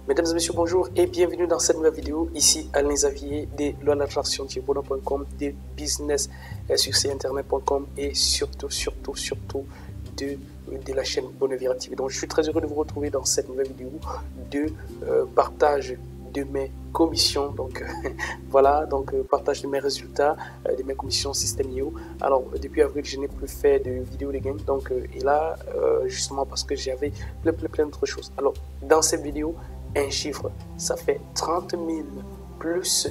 Mesdames et messieurs, bonjour et bienvenue dans cette nouvelle vidéo. Ici Alain Xavier de l'attraction-bonheur.com, de business sur internet.com et surtout de la chaîne Bonheur Viral TV. Donc je suis très heureux de vous retrouver dans cette nouvelle vidéo de partage de mes commissions. Donc voilà, donc partage de mes résultats de mes commissions Système.io. Alors depuis avril je n'ai plus fait de vidéo de gain, donc et là justement parce que j'avais plein d'autres choses. Alors dans cette vidéo, un chiffre, ça fait 30 000 plus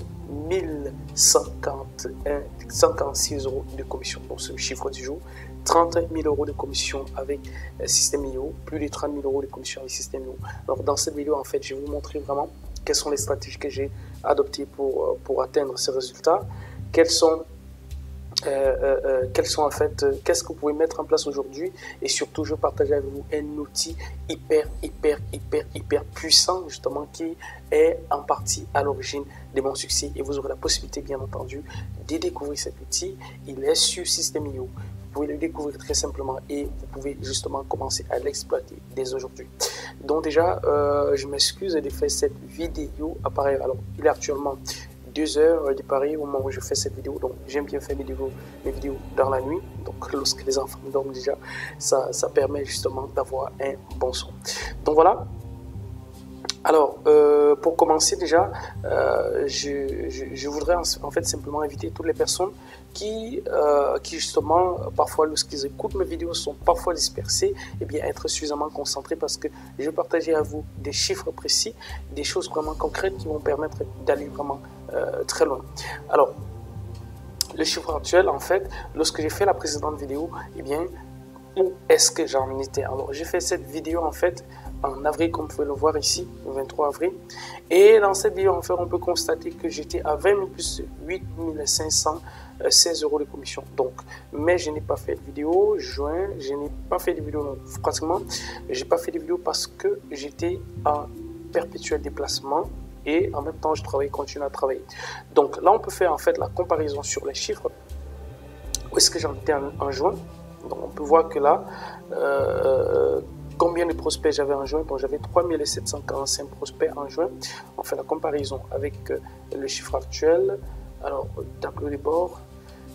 1156 euros de commission. Donc c'est le chiffre du jour. 30 000 euros de commission avec Système.io, plus de 30 000 euros de commission avec Système.io. Alors dans cette vidéo, en fait, je vais vous montrer vraiment quelles sont les stratégies que j'ai adoptées pour atteindre ces résultats. Quels sont en fait, qu'est-ce que vous pouvez mettre en place aujourd'hui, et surtout je vais partager avec vous un outil hyper puissant justement qui est en partie à l'origine de mon succès, et vous aurez la possibilité bien entendu de découvrir cet outil. Il est sur Système.io, vous pouvez le découvrir très simplement et vous pouvez justement commencer à l'exploiter dès aujourd'hui. Donc déjà je m'excuse de faire cette vidéo à pareil, alors il est actuellement 2 heures de Paris au moment où je fais cette vidéo. Donc j'aime bien faire mes vidéos dans la nuit, donc lorsque les enfants dorment déjà, ça permet justement d'avoir un bon son. Donc voilà. Alors pour commencer déjà, je voudrais en fait simplement inviter toutes les personnes qui justement parfois lorsqu'ils écoutent mes vidéos sont parfois dispersés, et bien être suffisamment concentrés, parce que je vais partager à vous des chiffres précis, des choses vraiment concrètes qui vont permettre d'aller vraiment très loin. Alors le chiffre actuel, en fait, lorsque j'ai fait la précédente vidéo, et bien où est-ce que j'en étais? Alors j'ai fait cette vidéo en fait en avril, comme vous pouvez le voir ici, le 23 avril. Et dans cette vidéo, en fait, on peut constater que j'étais à 20 000 plus 8 516 euros de commission. Donc, mais je n'ai pas fait de vidéo. Juin, je n'ai pas fait de vidéo pratiquement. Je n'ai pas fait de vidéo parce que j'étais en perpétuel déplacement. Et en même temps, je continue à travailler. Donc là, on peut faire en fait la comparaison sur les chiffres. Où est-ce que j'en étais en juin? Donc on peut voir que là, combien de prospects j'avais en juin? Bon, j'avais 3745 prospects en juin. On fait la comparaison avec le chiffre actuel. Alors, tableau de bord,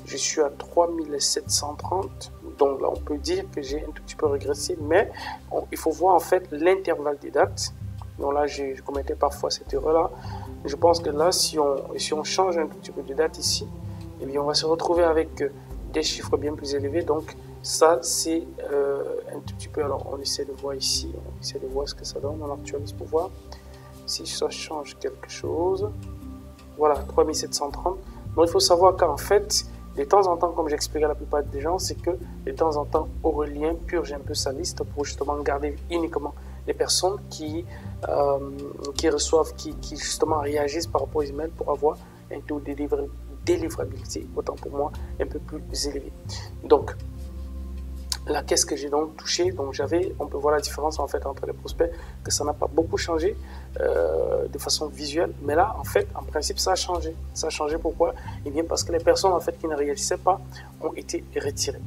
je suis à 3730. Donc là, on peut dire que j'ai un tout petit peu régressé, mais il faut voir en fait l'intervalle des dates. Donc là, je commettais parfois cette erreur-là. Je pense que là, si on change un tout petit peu de date ici, eh bien, on va se retrouver avec des chiffres bien plus élevés. Donc ça, c'est un tout petit peu. Alors, on essaie de voir ici, on essaie de voir ce que ça donne. On actualise pour voir si ça change quelque chose. Voilà, 3730. Donc, il faut savoir qu'en fait, de temps en temps, comme j'explique à la plupart des gens, c'est que de temps en temps, Aurélien purge un peu sa liste pour justement garder uniquement les personnes qui reçoivent, qui justement réagissent par rapport aux emails pour avoir un taux de délivrabilité, autant pour moi, un peu plus élevé. Donc là, qu'est-ce que j'ai donc touché? Donc on peut voir la différence en fait entre les prospects, que ça n'a pas beaucoup changé de façon visuelle, mais là en fait en principe ça a changé. Ça a changé, pourquoi? Eh bien parce que les personnes en fait qui ne réagissaient pas ont été retirées.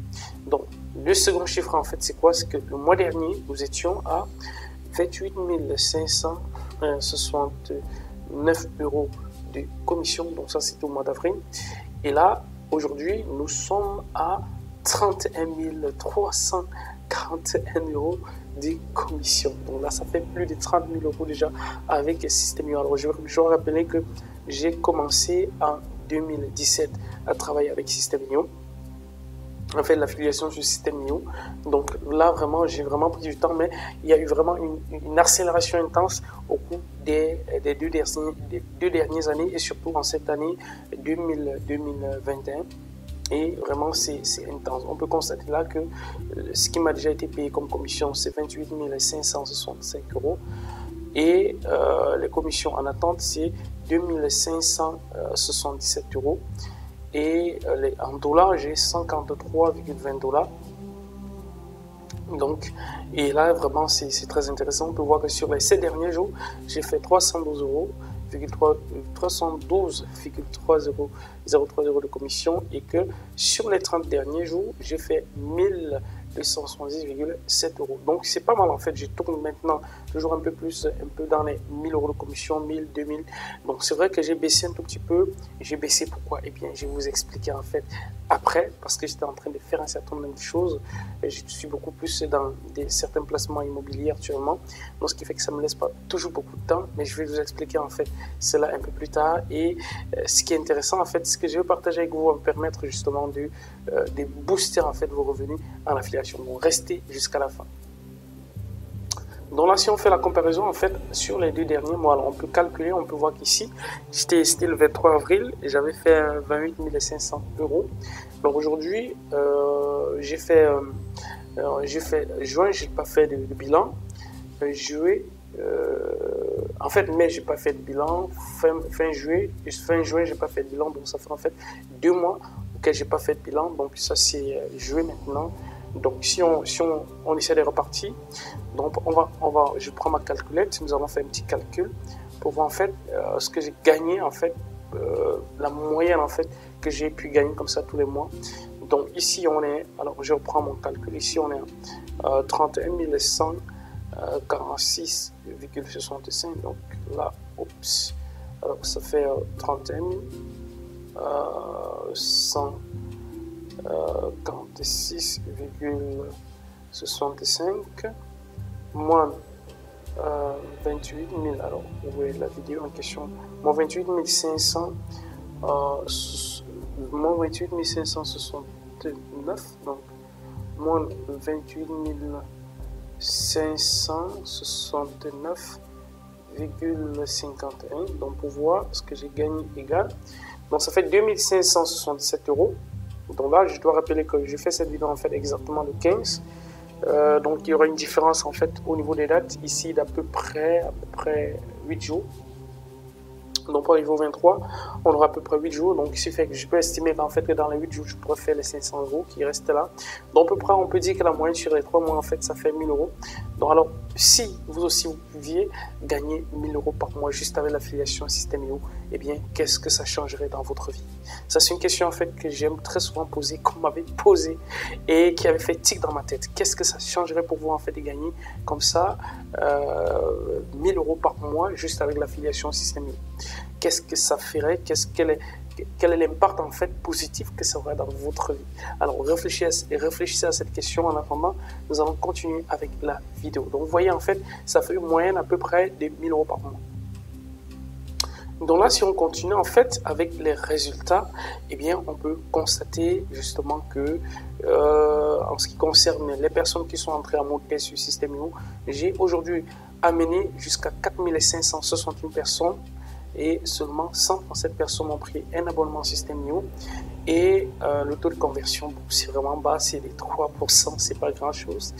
Donc le second chiffre en fait c'est quoi? C'est que le mois dernier nous étions à 28 569 euros de commission, donc ça c'était au mois d'avril, et là aujourd'hui nous sommes à 31 341 euros de commission. Donc là, ça fait plus de 30 000 euros déjà avec Système.io. Alors, je vais rappeler que j'ai commencé en 2017 à travailler avec Système.io. En fait, l'affiliation sur Système.io. Donc là, vraiment, j'ai vraiment pris du temps, mais il y a eu vraiment une accélération intense au cours des deux dernières années, et surtout en cette année 2021. Et vraiment, c'est intense. On peut constater là que ce qui m'a déjà été payé comme commission, c'est 28 565 euros. Et les commissions en attente, c'est 2 577 euros. Et en dollars, j'ai 53,20 $. Donc, et là, vraiment, c'est très intéressant. On peut voir que sur les 7 derniers jours, j'ai fait 312 euros. 312,03 euros de commission, et que sur les 30 derniers jours, j'ai fait 270,7 euros. Donc c'est pas mal en fait. Je tourne maintenant toujours un peu plus, un peu dans les 1000 euros de commission, 1000, 2000. Donc c'est vrai que j'ai baissé un tout petit peu. J'ai baissé pourquoi? Eh bien, je vais vous expliquer en fait après, parce que j'étais en train de faire un certain nombre de choses. Je suis beaucoup plus dans certains placements immobiliers actuellement. Donc ce qui fait que ça me laisse pas toujours beaucoup de temps. Mais je vais vous expliquer en fait cela un peu plus tard. Et ce qui est intéressant en fait, ce que je vais partager avec vous va me permettre justement de booster en fait vos revenus en affiliation. Donc restez jusqu'à la fin. Donc là, si on fait la comparaison en fait sur les 2 derniers mois, alors on peut calculer, on peut voir qu'ici c'était le 23 avril et j'avais fait 28 500 euros. Donc aujourd'hui j'ai fait juin, j'ai pas fait de bilan. Juillet, en fait mai j'ai pas fait de bilan. Fin juin j'ai pas fait de bilan. Donc ça fait en fait 2 mois auxquels j'ai pas fait de bilan. Donc ça c'est juillet maintenant. Donc si on essaie de repartir, donc je prends ma calculette, nous allons faire un petit calcul pour voir en fait ce que j'ai gagné en fait, la moyenne en fait que j'ai pu gagner comme ça tous les mois. Donc ici on est, alors je reprends mon calcul, ici on est à 31 146,65, donc là, oups, alors ça fait 31 146,65 moins 28 000, alors vous voyez la vidéo en question, moins 28 500, moins 28 569, donc moins 28 569,51, donc pour voir ce que j'ai gagné égal, donc ça fait 2567 euros. Donc là, je dois rappeler que je fais cette vidéo en fait exactement le 15. Donc il y aura une différence en fait au niveau des dates ici d'à peu près 8 jours. Donc pour arriver au 23, on aura à peu près 8 jours. Donc ce qui fait que je peux estimer qu'en fait que dans les 8 jours, je pourrais faire les 500 euros qui restent là. Donc à peu près, on peut dire que la moyenne sur les 3 mois, en fait, ça fait 1000 euros. Donc alors, si vous aussi, vous pouviez gagner 1000 euros par mois juste avec l'affiliation Système.io, eh bien, qu'est-ce que ça changerait dans votre vie? Ça, c'est une question en fait que j'aime très souvent poser, qu'on m'avait posée et qui avait fait tic dans ma tête. Qu'est-ce que ça changerait pour vous en fait de gagner comme ça 1000 euros par mois juste avec l'affiliation Système.io? Qu'est-ce que ça ferait? Quel est l'impact en fait positif que ça aurait dans votre vie? Alors réfléchissez à cette question. En attendant, nous allons continuer avec la vidéo. Donc vous voyez en fait, ça fait une moyenne à peu près de 1000 euros par mois. Donc là, si on continue en fait avec les résultats, eh bien, on peut constater justement que en ce qui concerne les personnes qui sont entrées en mode test sur Système.io, j'ai aujourd'hui amené jusqu'à 4561 personnes et seulement 137 personnes ont pris un abonnement Système.io et le taux de conversion, c'est vraiment bas, c'est les 3%, c'est pas grand chose.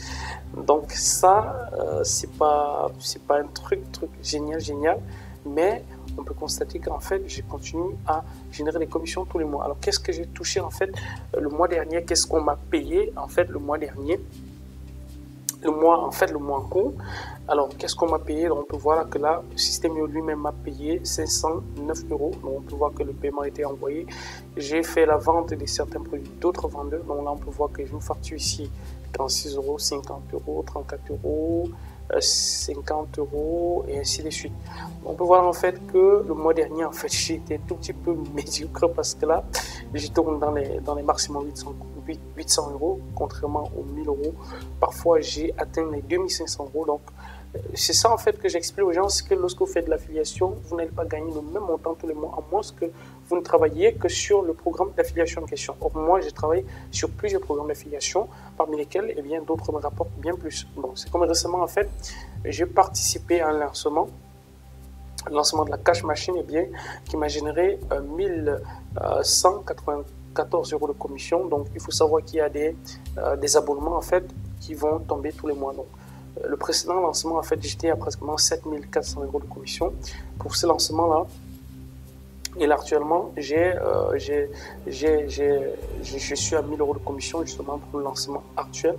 Donc ça, c'est pas un truc génial, mais on peut constater qu'en fait, je continue à générer des commissions tous les mois. Alors, qu'est-ce que j'ai touché en fait le mois dernier? Qu'est-ce qu'on m'a payé en fait le mois dernier? Le mois en cours. Alors, qu'est-ce qu'on m'a payé? Donc, on peut voir que là, le Système.io lui-même m'a payé 509 euros. Donc, on peut voir que le paiement a été envoyé. J'ai fait la vente de certains produits d'autres vendeurs. Donc là, on peut voir que je vous facture ici 36 euros, 50 euros, 34 euros, 50 euros et ainsi de suite. On peut voir en fait que le mois dernier en fait j'étais tout petit peu médiocre parce que là je tourne dans les maximum 800 euros contrairement aux 1000 euros. Parfois j'ai atteint les 2500 euros. Donc c'est ça en fait que j'explique aux gens, c'est que lorsque vous faites de l'affiliation, vous n'allez pas gagner le même montant tous les mois, à moins que vous ne travailliez que sur le programme d'affiliation en question. Or moi, j'ai travaillé sur plusieurs programmes d'affiliation, parmi lesquels, eh bien, d'autres me rapportent bien plus. Donc c'est comme récemment en fait, j'ai participé à un lancement de la Cash Machine, eh bien, qui m'a généré 1194 euros de commission. Donc il faut savoir qu'il y a des abonnements en fait qui vont tomber tous les mois. Donc le précédent lancement, en fait, j'étais à pratiquement 7400 euros de commission pour ce lancement-là. Et là, actuellement, je suis à 1000 euros de commission justement pour le lancement actuel,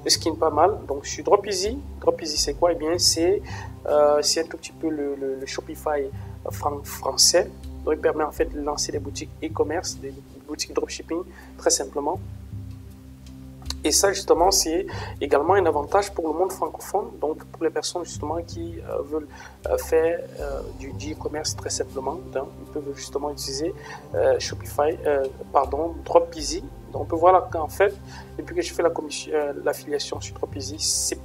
ce qui n'est pas mal. Donc, je suis Dropeasy. Dropeasy, c'est quoi? Eh bien, c'est un tout petit peu le Shopify français. Donc, il permet en fait de lancer des boutiques e-commerce, des boutiques dropshipping, très simplement. Et ça, justement, c'est également un avantage pour le monde francophone, donc pour les personnes justement qui veulent faire du e-commerce très simplement. Donc, ils peuvent justement utiliser Shopify, Dropeasy. Donc, on peut voir qu'en fait, depuis que je fais l'affiliation sur Dropeasy, c'est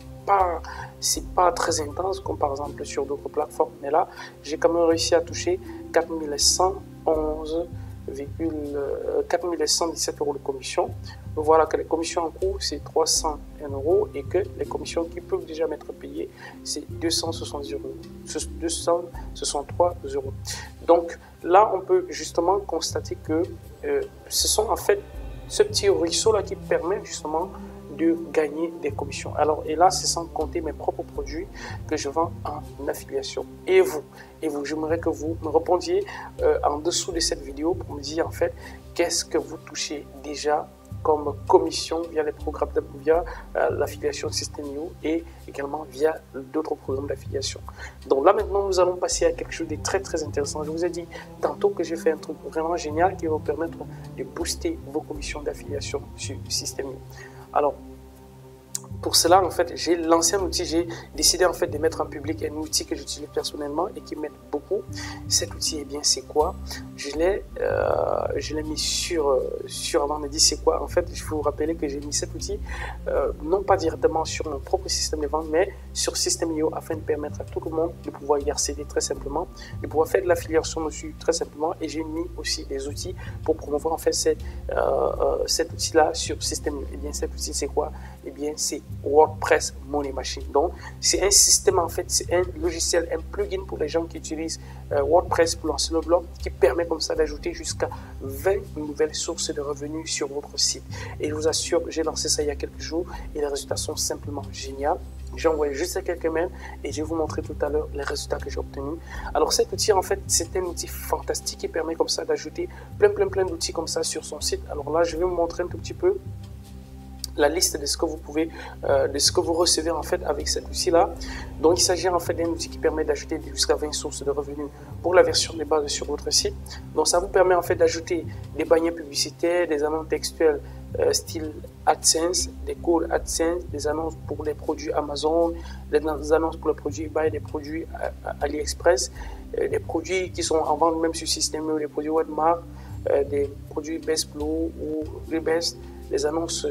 pas très intense comme par exemple sur d'autres plateformes. Mais là, j'ai quand même réussi à toucher 4117 € de commission. Voilà que les commissions en cours c'est 301 € et que les commissions qui peuvent déjà m'être payées c'est 263 €. Donc là on peut justement constater que ce sont en fait ce petit ruisseau là qui permet justement de gagner des commissions. Alors, et là, c'est sans compter mes propres produits que je vends en affiliation. Et vous, j'aimerais que vous me répondiez en dessous de cette vidéo pour me dire en fait, qu'est-ce que vous touchez déjà comme commission via les programmes, via l'affiliation System.io et également via d'autres programmes d'affiliation. Donc là maintenant nous allons passer à quelque chose de très très intéressant. Je vous ai dit tantôt que j'ai fait un truc vraiment génial qui va vous permettre de booster vos commissions d'affiliation sur System.io. Alors pour cela, en fait, j'ai lancé un outil, j'ai décidé en fait de mettre en public un outil que j'utilise personnellement et qui m'aide beaucoup. Cet outil, eh bien, c'est quoi? Je l'ai mis sur avant de dire c'est quoi. En fait, je vais vous rappeler que j'ai mis cet outil, non pas directement sur mon propre système de vente, mais sur System.io afin de permettre à tout le monde de pouvoir y accéder très simplement, de pouvoir faire de l'affiliation dessus très simplement. Et j'ai mis aussi des outils pour promouvoir en fait cet outil-là sur System.io. Eh bien, cet outil, c'est quoi? Eh bien, c'est WordPress Money Machine. Donc, c'est un système, en fait, c'est un logiciel, un plugin pour les gens qui utilisent WordPress pour lancer le blog qui permet comme ça d'ajouter jusqu'à 20 nouvelles sources de revenus sur votre site. Et je vous assure, j'ai lancé ça il y a quelques jours et les résultats sont simplement géniaux. J'ai envoyé juste quelques mails et je vais vous montrer tout à l'heure les résultats que j'ai obtenus. Alors, cet outil, en fait, c'est un outil fantastique qui permet comme ça d'ajouter plein d'outils comme ça sur son site. Alors là, je vais vous montrer un tout petit peu la liste de ce que vous pouvez, de ce que vous recevez en fait avec cet outil-là. Donc, il s'agit en fait d'un outil qui permet d'ajouter jusqu'à 20 sources de revenus pour la version de base sur votre site. Donc, ça vous permet en fait d'ajouter des bannières publicitaires, des annonces textuelles style AdSense, des codes AdSense, des annonces pour les produits Amazon, des annonces pour les produits eBay, des produits AliExpress, des produits qui sont en vente même sur System.io, des produits Webmark, des produits Best Blue ou Rebest, des annonces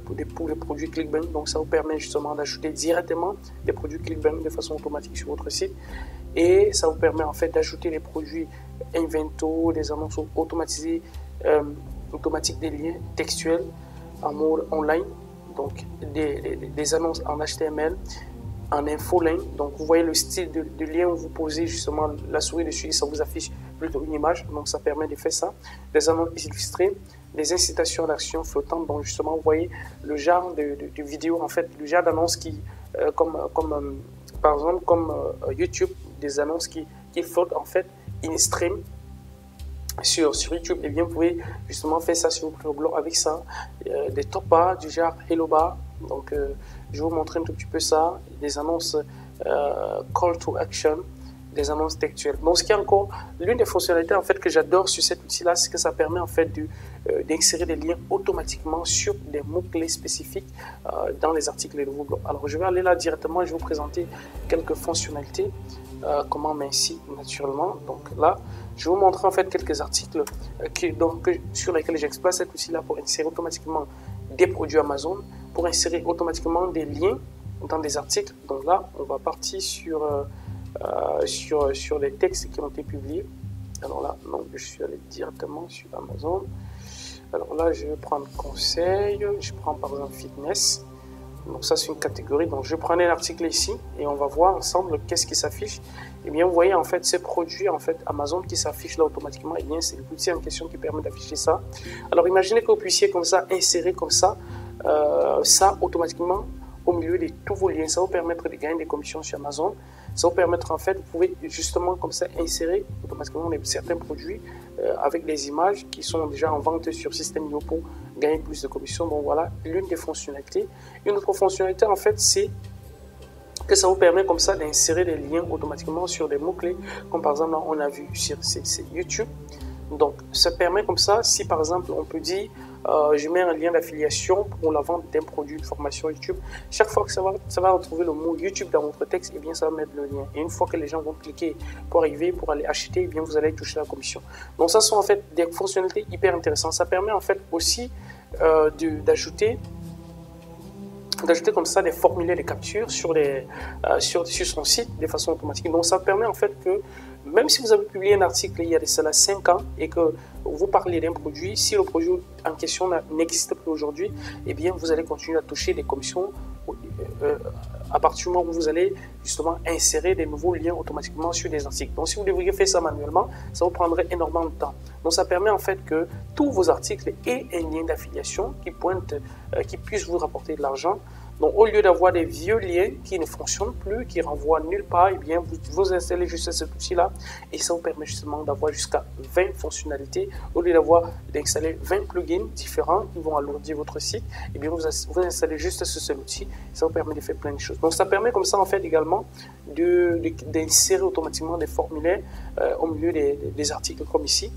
pour les produits ClickBank. Donc ça vous permet justement d'ajouter directement des produits ClickBank de façon automatique sur votre site et ça vous permet en fait d'ajouter les produits Invento, des annonces automatisées, automatiques, des liens textuels en mode online, donc des annonces en HTML, en infoline. Donc vous voyez le style de lien où vous posez justement la souris dessus et ça vous affiche plutôt une image, donc ça permet de faire ça. Des annonces illustrées, des incitations d'action flottantes, donc justement vous voyez le genre de vidéo, en fait le genre d'annonces qui par exemple comme YouTube, des annonces qui flottent en fait in stream sur YouTube. Et bien vous pouvez justement faire ça sur votre blog avec ça, des top bars du genre Hello Bar. Donc je vais vous montrer un tout petit peu ça, des annonces call to action, des annonces textuelles. Donc ce qui est encore l'une des fonctionnalités en fait que j'adore sur cet outil là, c'est que ça permet en fait d'insérer des liens automatiquement sur des mots-clés spécifiques dans les articles de vos blogs. Alors je vais aller là directement, je vais vous présenter quelques fonctionnalités, comment m'ainciter naturellement. Donc là je vais vous montrer en fait quelques articles sur lesquels j'exploite cet outil là pour insérer automatiquement des produits Amazon, pour insérer automatiquement des liens dans des articles. Donc là on va partir sur les textes qui ont été publiés. Alors là, non, je suis allé directement sur Amazon. Alors là, je vais prendre conseil. Je prends par exemple fitness. Donc ça, c'est une catégorie. Donc je prends un article ici et on va voir ensemble qu'est-ce qui s'affiche. Et bien, vous voyez en fait ces produits en fait Amazon qui s'affichent là automatiquement. Et bien, c'est l'outil en question qui permet d'afficher ça. Alors imaginez que vous puissiez comme ça insérer comme ça automatiquement au milieu de tous vos liens. Ça va vous permettre de gagner des commissions sur Amazon. Ça va vous permettre en fait, vous pouvez justement comme ça insérer automatiquement certains produits avec des images qui sont déjà en vente sur System.io pour gagner plus de commissions. Donc voilà l'une des fonctionnalités. Une autre fonctionnalité en fait, c'est que ça vous permet comme ça d'insérer des liens automatiquement sur des mots-clés, comme par exemple là, on a vu sur YouTube. Donc ça permet comme ça, si par exemple on peut dire je mets un lien d'affiliation pour la vente d'un produit, une formation YouTube. Chaque fois que ça va retrouver le mot YouTube dans votre texte, eh bien, ça va mettre le lien. Et une fois que les gens vont cliquer pour arriver, pour aller acheter, eh bien, vous allez toucher la commission. Donc, ça sont en fait des fonctionnalités hyper intéressantes. Ça permet en fait aussi d'ajouter comme ça des formulaires de capture sur son site de façon automatique. Donc, ça permet en fait que même si vous avez publié un article il y a de cela 5 ans et que vous parlez d'un produit, si le produit en question n'existe plus aujourd'hui, eh bien, vous allez continuer à toucher des commissions à partir du moment où vous allez justement insérer des nouveaux liens automatiquement sur des articles. Donc, si vous devriez faire ça manuellement, ça vous prendrait énormément de temps. Donc, ça permet en fait que tous vos articles aient un lien d'affiliation qui puisse vous rapporter de l'argent. Donc, au lieu d'avoir des vieux liens qui ne fonctionnent plus, qui renvoient nulle part, eh bien, vous installez juste cet outil-là et ça vous permet justement d'avoir jusqu'à 20 fonctionnalités. Au lieu d'installer 20 plugins différents qui vont alourdir votre site, eh bien, vous installez juste ce seul outil. Ça vous permet de faire plein de choses. Donc, ça permet comme ça, en fait, également d'insérer automatiquement des formulaires au milieu des articles comme ici.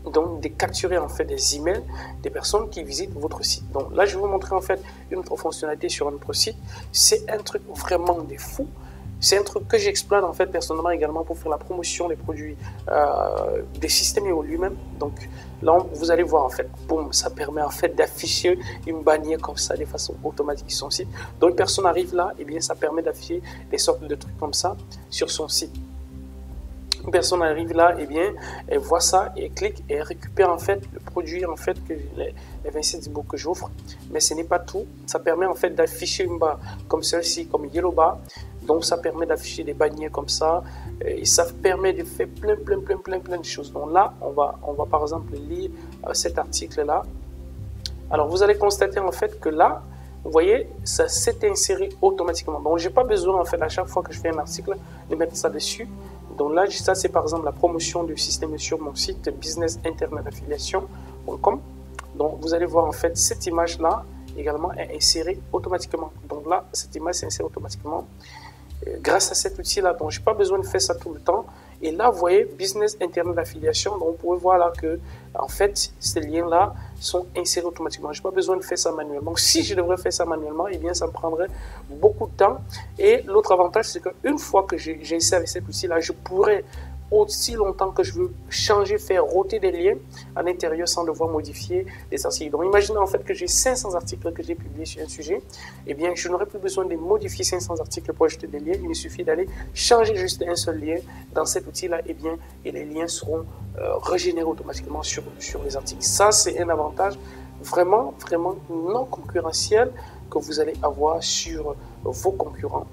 Donc, de capturer en fait des emails des personnes qui visitent votre site. Donc là, je vais vous montrer en fait une autre fonctionnalité sur notre site. C'est un truc vraiment de fou. C'est un truc que j'exploite en fait personnellement également pour faire la promotion des produits des systèmes IO lui-même. Donc là, vous allez voir en fait, boum, ça permet en fait d'afficher une bannière comme ça de façon automatique sur son site. Donc une personne arrive là, et bien ça permet d'afficher des sortes de trucs comme ça sur son site. Une personne arrive là, et bien, elle voit ça et elle clique et elle récupère en fait le produit en fait que les 27 e-books que j'offre. Mais ce n'est pas tout. Ça permet en fait d'afficher une barre comme celle-ci, comme Yellow Bar. Donc ça permet d'afficher des bannières comme ça et ça permet de faire plein de choses. Donc là, on va par exemple lire cet article-là. Alors vous allez constater en fait que là, vous voyez, ça s'est inséré automatiquement. Donc j'ai pas besoin en fait à chaque fois que je fais un article de mettre ça dessus. Donc là, ça c'est par exemple la promotion du système sur mon site business-internet-affiliation.com. Donc vous allez voir en fait cette image là également est insérée automatiquement. Donc là, cette image s'insère automatiquement grâce à cet outil là. Donc j'ai pas besoin de faire ça tout le temps. Et là, vous voyez, business internet d'affiliation. Donc, vous pouvez voir là que, en fait, ces liens-là sont insérés automatiquement. Je n'ai pas besoin de faire ça manuellement. Donc, si je devrais faire ça manuellement, eh bien, ça me prendrait beaucoup de temps. Et l'autre avantage, c'est qu'une fois que j'ai essayé avec cet outil-là, je pourrais, aussi longtemps que je veux changer, faire roter des liens à l'intérieur sans devoir modifier les articles. Donc, imaginez en fait que j'ai 500 articles que j'ai publiés sur un sujet. Eh bien, je n'aurai plus besoin de modifier 500 articles pour ajouter des liens. Il me suffit d'aller changer juste un seul lien dans cet outil-là. Eh bien, et les liens seront régénérés automatiquement sur les articles. Ça, c'est un avantage vraiment non concurrentiel que vous allez avoir sur vos concurrents.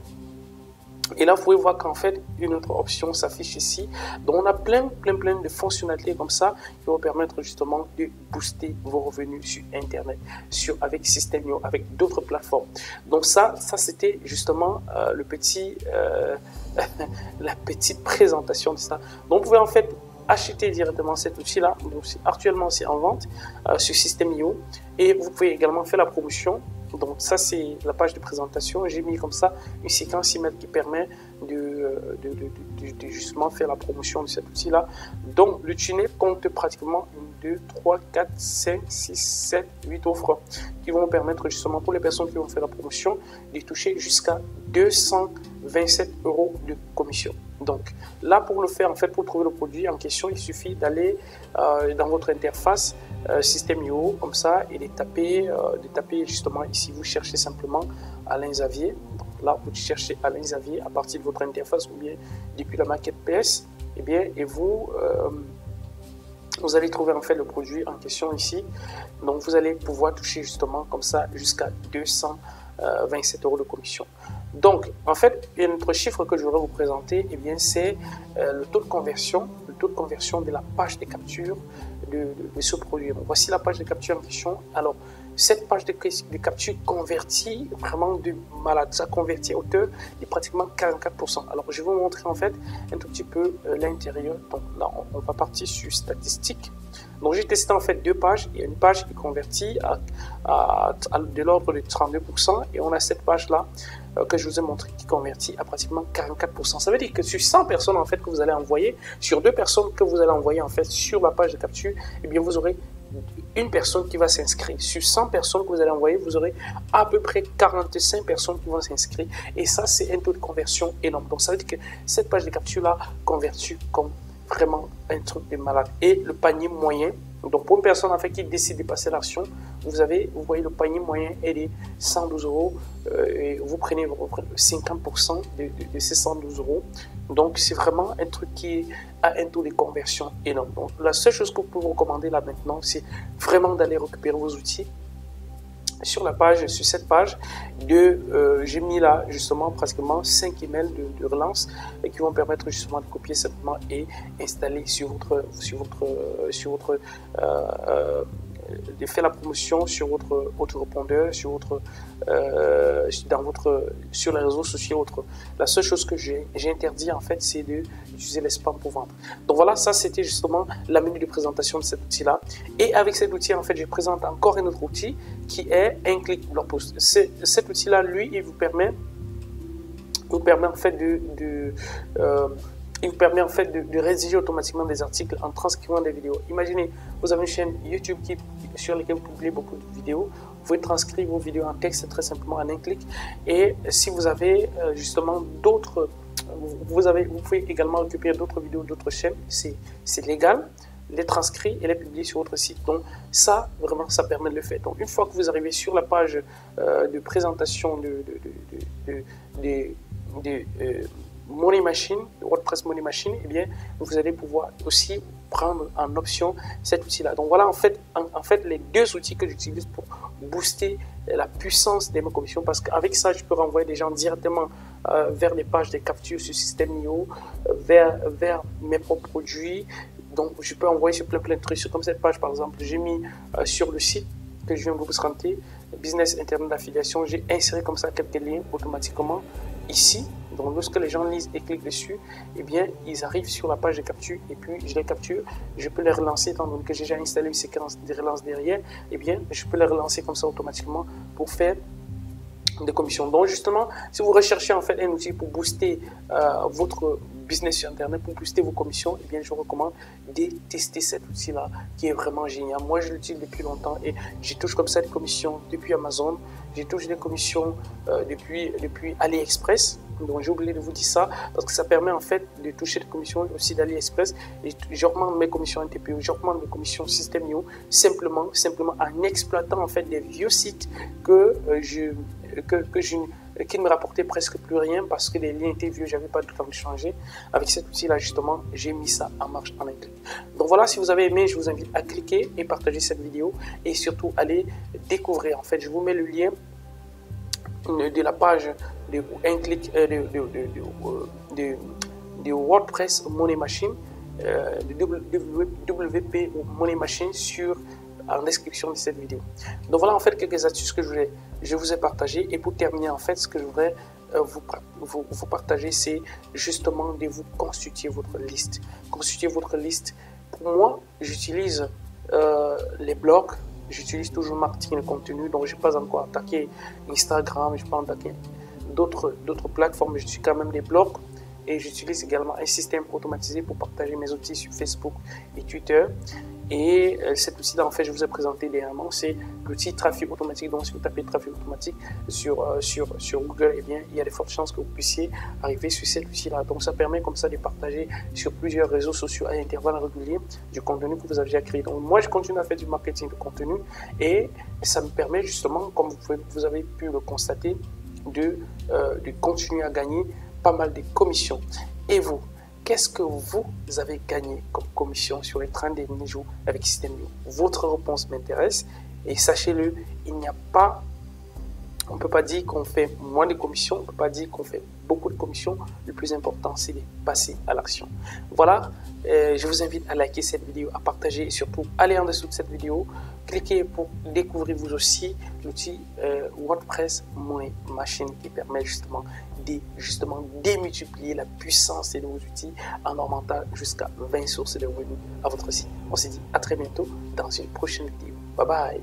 Et là, vous pouvez voir qu'en fait, une autre option s'affiche ici. Donc, on a plein de fonctionnalités comme ça qui vont permettre justement de booster vos revenus sur Internet, avec System.io, avec d'autres plateformes. Donc, ça c'était justement la petite présentation de ça. Donc, vous pouvez en fait acheter directement cet outil-là. Actuellement, c'est en vente sur System.io. Et vous pouvez également faire la promotion. Donc ça, c'est la page de présentation. J'ai mis comme ça une séquence email qui permet de justement faire la promotion de cet outil-là. Donc le tunnel compte pratiquement 1, 2, 3, 4, 5, 6, 7, 8 offres qui vont permettre justement pour les personnes qui vont faire la promotion de toucher jusqu'à 227 € de commission. Donc là, pour le faire, en fait, pour trouver le produit en question, il suffit d'aller dans votre interface System.io comme ça et de taper justement ici. Vous cherchez simplement Alain Xavier. Donc là, vous cherchez Alain Xavier à partir de votre interface ou bien depuis la maquette PS. Et vous allez trouver en fait le produit en question ici. Donc vous allez pouvoir toucher justement comme ça jusqu'à 227 € de commission. Donc, en fait, un autre chiffre que je voudrais vous présenter, eh bien, c'est le taux de conversion de la page de capture de ce produit. Bon, voici la page de capture en question. Alors, cette page de capture convertit vraiment de malade. Ça convertit à hauteur de pratiquement 44%. Alors, je vais vous montrer en fait un tout petit peu l'intérieur. Donc là, on va partir sur statistiques. Donc, j'ai testé en fait 2 pages. Il y a une page qui convertit de l'ordre de 32% et on a cette page-là que je vous ai montré qui convertit à pratiquement 44%. Ça veut dire que sur 100 personnes en fait que vous allez envoyer, sur 2 personnes que vous allez envoyer en fait sur la page de capture, eh bien vous aurez une personne qui va s'inscrire. Sur 100 personnes que vous allez envoyer, vous aurez à peu près 45 personnes qui vont s'inscrire. Et ça, c'est un taux de conversion énorme. Donc, ça veut dire que cette page de capture-là convertit comme vraiment un truc de malade. Et le panier moyen, donc pour une personne en fait qui décide de passer l'action, vous voyez le panier moyen est de 112 euros. Et vous prenez 50% de ces 112 euros. Donc, c'est vraiment un truc qui a un taux de conversion énorme. Donc, la seule chose que vous pouvez vous recommander là maintenant, c'est vraiment d'aller récupérer vos outils. Sur cette page, j'ai mis là justement pratiquement 5 emails de relance qui vont permettre justement de copier simplement et installer de faire la promotion sur votre autorépondeur, sur les réseaux sociaux. La seule chose que j'ai interdit en fait, c'est d'utiliser les spams pour vendre. Donc voilà, ça c'était justement la menu de présentation de cet outil-là. Et avec cet outil, en fait, je présente encore un autre outil qui est un clic blog post. Cet outil-là, lui, il vous permet en fait de rédiger automatiquement des articles en transcrivant des vidéos. Imaginez, vous avez une chaîne YouTube sur laquelle vous publiez beaucoup de vidéos. Vous pouvez transcrire vos vidéos en texte très simplement en un clic. Et si vous avez justement d'autres, vous pouvez également récupérer d'autres vidéos d'autres chaînes. C'est légal, les transcrire et les publier sur votre site. Donc ça, vraiment, ça permet de le faire. Donc une fois que vous arrivez sur la page de présentation Money Machine, WordPress Money Machine, eh bien, vous allez pouvoir aussi prendre en option cet outil-là. Donc voilà, en fait, les deux outils que j'utilise pour booster la puissance de mes commissions, parce qu'avec ça, je peux renvoyer des gens directement vers les pages de capture sur System.io, vers mes propres produits. Donc, je peux envoyer sur plein de trucs. Comme cette page, par exemple, j'ai mis sur le site que je viens de vous présenter, Business Internet d'affiliation, j'ai inséré comme ça quelques liens automatiquement ici. Donc, lorsque les gens lisent et cliquent dessus, eh bien, ils arrivent sur la page de capture et puis je les capture. Je peux les relancer étant donné que j'ai déjà installé une séquence de relance derrière. Eh bien, je peux les relancer comme ça automatiquement pour faire des commissions. Donc, justement, si vous recherchez en fait un outil pour booster votre business sur Internet, pour booster vos commissions, eh bien, je vous recommande de tester cet outil-là qui est vraiment génial. Moi, je l'utilise depuis longtemps et j'y touche comme ça des commissions depuis Amazon. J'ai touché des commissions depuis AliExpress. Donc, j'ai oublié de vous dire ça parce que ça permet en fait de toucher des commissions aussi d'AliExpress. Et j'augmente mes commissions NTPO, j'augmente mes commissions System.io simplement en exploitant en fait des vieux sites qui ne me rapportaient presque plus rien parce que les liens étaient vieux, j'avais pas de temps de changer. Avec cet outil-là, justement, j'ai mis ça en marche en un clic. Donc voilà, si vous avez aimé, je vous invite à cliquer et partager cette vidéo et surtout aller découvrir. En fait, je vous mets le lien de la page de WordPress Money Machine, de WP Money Machine en description de cette vidéo. Donc voilà en fait quelques astuces que je vous ai partagées. Et pour terminer, en fait, ce que je voudrais vous partager, c'est justement de vous constituer votre liste. Constituer votre liste. Pour moi, j'utilise les blogs. J'utilise toujours marketing de contenu, donc je n'ai pas encore attaqué Instagram, je n'ai pas attaqué d'autres plateformes, je suis quand même des blogs. Et j'utilise également un système automatisé pour partager mes outils sur Facebook et Twitter. Et cet outil-là, en fait, je vous ai présenté dernièrement, c'est l'outil trafic automatique. Donc, si vous tapez trafic automatique sur Google, eh bien, il y a de fortes chances que vous puissiez arriver sur cet outil-là. Donc, ça permet comme ça de partager sur plusieurs réseaux sociaux à intervalles réguliers du contenu que vous avez déjà créé. Donc, moi, je continue à faire du marketing de contenu et ça me permet justement, comme vous avez pu le constater, de continuer à gagner pas mal de commissions. Et vous, qu'est-ce que vous avez gagné comme commission sur les 30 derniers jours avec System.io? Votre réponse m'intéresse et sachez-le, on ne peut pas dire qu'on fait moins de commissions, on ne peut pas dire qu'on fait beaucoup de commissions. Le plus important, c'est de passer à l'action. Voilà, je vous invite à liker cette vidéo, à partager et surtout aller en dessous de cette vidéo. Cliquez pour découvrir vous aussi l'outil WordPress Money Machine qui permet justement de démultiplier la puissance de vos outils en augmentant jusqu'à 20 sources de revenus à votre site. On se dit à très bientôt dans une prochaine vidéo. Bye bye.